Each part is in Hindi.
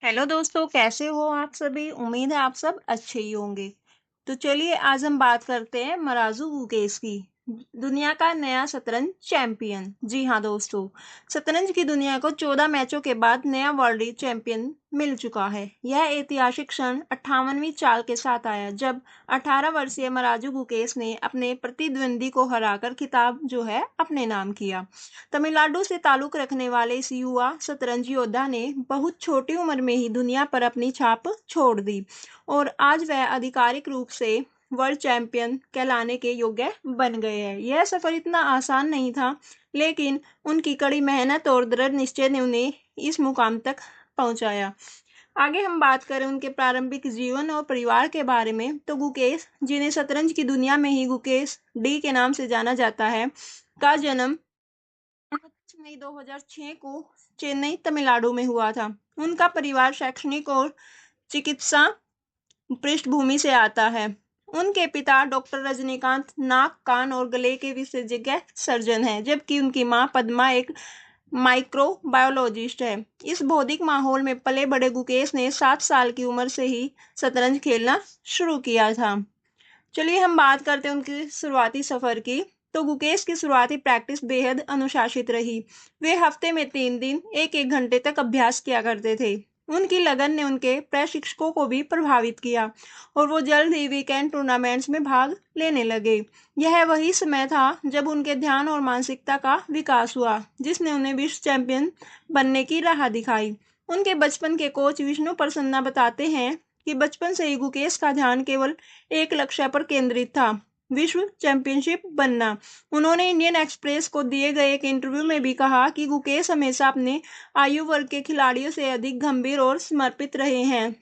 हेलो दोस्तों, कैसे हो आप सभी। उम्मीद है आप सब अच्छे ही होंगे। तो चलिए आज हम बात करते हैं मराजू गुकेश की। दुनिया का नया शतरंज चैंपियन। जी हाँ दोस्तों, शतरंज की दुनिया को 14 मैचों के बाद नया वर्ल्ड चैंपियन मिल चुका है। यह ऐतिहासिक क्षण 58वीं चाल के साथ आया जब 18 वर्षीय मराजू गुकेश ने अपने प्रतिद्वंदी को हराकर खिताब जो है अपने नाम किया। तमिलनाडु से ताल्लुक रखने वाले इस युवा शतरंज योद्धा ने बहुत छोटी उम्र में ही दुनिया पर अपनी छाप छोड़ दी और आज वह आधिकारिक रूप से वर्ल्ड चैंपियन कहलाने के योग्य बन गए हैं। यह सफर इतना आसान नहीं था, लेकिन उनकी कड़ी मेहनत और दृढ़ निश्चय ने उन्हें इस मुकाम तक पहुंचाया। आगे हम बात करें उनके प्रारंभिक जीवन और परिवार के बारे में, तो गुकेश, जिन्हें शतरंज की दुनिया में ही गुकेश डी के नाम से जाना जाता है, का जन्म 29 मई 2006 को चेन्नई, तमिलनाडु में हुआ था। उनका परिवार शैक्षणिक और चिकित्सा पृष्ठभूमि से आता है। उनके पिता डॉक्टर रजनीकांत नाक, कान और गले के विशेषज्ञ सर्जन हैं, जबकि उनकी मां पद्मा एक माइक्रोबायोलॉजिस्ट है। इस बौद्धिक माहौल में पले बड़े गुकेश ने 7 साल की उम्र से ही शतरंज खेलना शुरू किया था। चलिए हम बात करते हैं उनकी शुरुआती सफर की। तो गुकेश की शुरुआती प्रैक्टिस बेहद अनुशासित रही। वे हफ्ते में 3 दिन 1-1 घंटे तक अभ्यास किया करते थे। उनकी लगन ने उनके प्रशिक्षकों को भी प्रभावित किया और वो जल्द ही वीकेंड टूर्नामेंट्स में भाग लेने लगे। यह वही समय था जब उनके ध्यान और मानसिकता का विकास हुआ, जिसने उन्हें विश्व चैंपियन बनने की राह दिखाई। उनके बचपन के कोच विष्णु प्रसन्ना बताते हैं कि बचपन से ही गुकेश का ध्यान केवल एक लक्ष्य पर केंद्रित था, विश्व चैंपियनशिप बनना। उन्होंने इंडियन एक्सप्रेस को दिए गए एक इंटरव्यू में भी कहा कि गुकेश हमेशा अपने आयु वर्ग के खिलाड़ियों से अधिक गंभीर और समर्पित रहे हैं।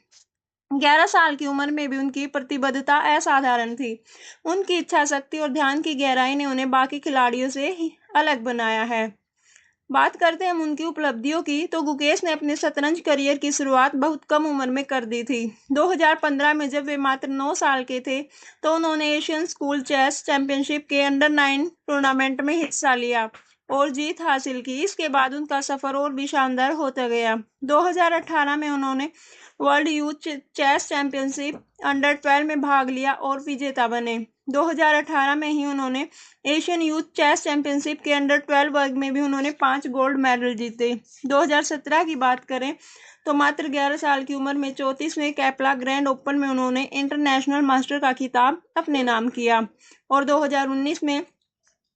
11 साल की उम्र में भी उनकी प्रतिबद्धता असाधारण थी। उनकी इच्छा शक्ति और ध्यान की गहराई ने उन्हें बाकी खिलाड़ियों से अलग बनाया है। बात करते हैं हम उनकी उपलब्धियों की, तो गुकेश ने अपने शतरंज करियर की शुरुआत बहुत कम उम्र में कर दी थी। 2015 में जब वे मात्र 9 साल के थे, तो उन्होंने एशियन स्कूल चेस चैंपियनशिप के अंडर 9 टूर्नामेंट में हिस्सा लिया और जीत हासिल की। इसके बाद उनका सफर और भी शानदार होता गया। 2018 में उन्होंने world youth chess championship under 12 में भाग लिया और विजेता बने। 2018 में ही उन्होंने एशियन यूथ चेस चैंपियनशिप के अंडर 12 वर्ग में भी उन्होंने 5 गोल्ड मेडल जीते। 2017 की बात करें तो मात्र 11 साल की उम्र में 34वें कैपला ग्रैंड ओपन में उन्होंने इंटरनेशनल मास्टर का खिताब अपने नाम किया और 2019 में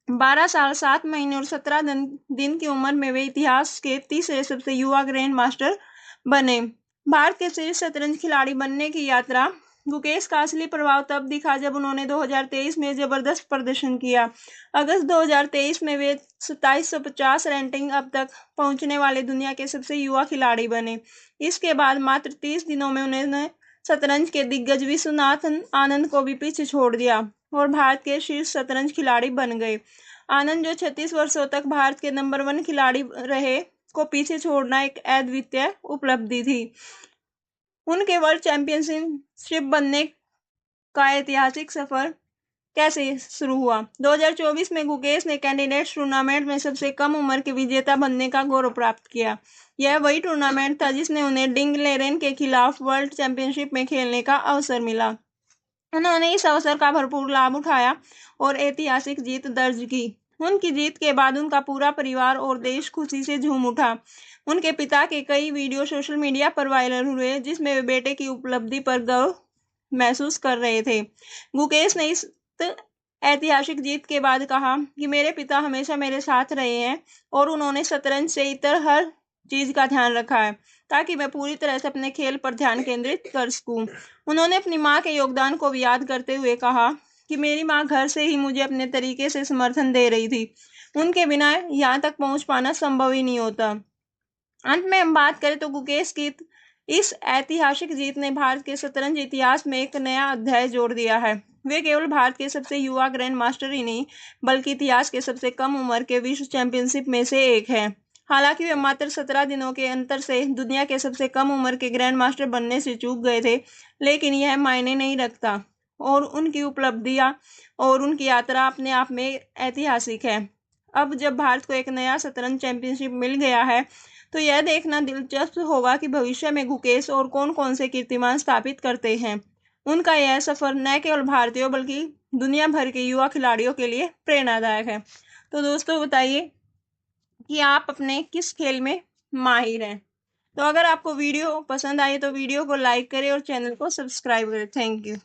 12 साल 7 महीने और 17 दिन की उम्र में वे इतिहास के तीसरे सबसे युवा ग्रैंड मास्टर बने। भारत के शीर्ष शतरंज खिलाड़ी बनने की यात्रा। गुकेश का असली प्रभाव तब दिखा जब उन्होंने 2023 में जबरदस्त प्रदर्शन किया। अगस्त 2023 में वे 2750 रैंकिंग अब तक पहुंचने वाले दुनिया के सबसे युवा खिलाड़ी बने। इसके बाद मात्र 30 दिनों में उन्होंने शतरंज के दिग्गज विश्वनाथन आनंद को भी पीछे छोड़ दिया और भारत के शीर्ष शतरंज खिलाड़ी बन गए। आनंद, जो 36 वर्षों तक भारत के नंबर 1 खिलाड़ी रहे, को पीछे छोड़ना एक अद्वितीय उपलब्धि थी। उनके वर्ल्ड चैंपियनशिप बनने का ऐतिहासिक सफर कैसे शुरू हुआ। 2024 में गुकेश ने कैंडिडेट्स टूर्नामेंट में सबसे कम उम्र के विजेता बनने का गौरव प्राप्त किया। यह वही टूर्नामेंट था जिसने उन्हें डिंग लेरेन के खिलाफ वर्ल्ड चैंपियनशिप में खेलने का अवसर मिला। उन्होंने इस अवसर का भरपूर लाभ उठाया और ऐतिहासिक जीत दर्ज की। उनकी जीत के बाद उनका पूरा परिवार और देश खुशी से झूम उठा। उनके पिता के कई वीडियो सोशल मीडिया पर वायरल हुए, जिसमें वे बेटे की उपलब्धि पर गर्व महसूस कर रहे थे। गुकेश ने इस ऐतिहासिक जीत के बाद कहा कि मेरे पिता हमेशा मेरे साथ रहे हैं और उन्होंने शतरंज से इतर हर चीज का ध्यान रखा है ताकि मैं पूरी तरह से अपने खेल पर ध्यान केंद्रित कर सकूं। उन्होंने अपनी मां के योगदान को भी याद करते हुए कहा कि मेरी मां घर से ही मुझे अपने तरीके से समर्थन दे रही थी। उनके बिना यहाँ तक पहुंच पाना संभव ही नहीं होता। अंत में हम बात करें तो गुकेश की इस ऐतिहासिक जीत ने भारत के शतरंज इतिहास में एक नया अध्याय जोड़ दिया है। वे केवल भारत के सबसे युवा ग्रैंड मास्टर ही नहीं, बल्कि इतिहास के सबसे कम उम्र के विश्व चैंपियनशिप में से एक है। हालांकि वे मात्र 17 दिनों के अंतर से दुनिया के सबसे कम उम्र के ग्रैंड मास्टर बनने से चूक गए थे, लेकिन यह मायने नहीं रखता और उनकी उपलब्धियां और उनकी यात्रा अपने आप में ऐतिहासिक है। अब जब भारत को एक नया शतरंज चैंपियनशिप मिल गया है, तो यह देखना दिलचस्प होगा कि भविष्य में गुकेश और कौन कौन से कीर्तिमान स्थापित करते हैं। उनका यह सफ़र न केवल भारतीयों बल्कि दुनिया भर के युवा खिलाड़ियों के लिए प्रेरणादायक है। तो दोस्तों बताइए कि आप अपने किस खेल में माहिर हैं। तो अगर आपको वीडियो पसंद आई तो वीडियो को लाइक करें और चैनल को सब्सक्राइब करें। Thank you.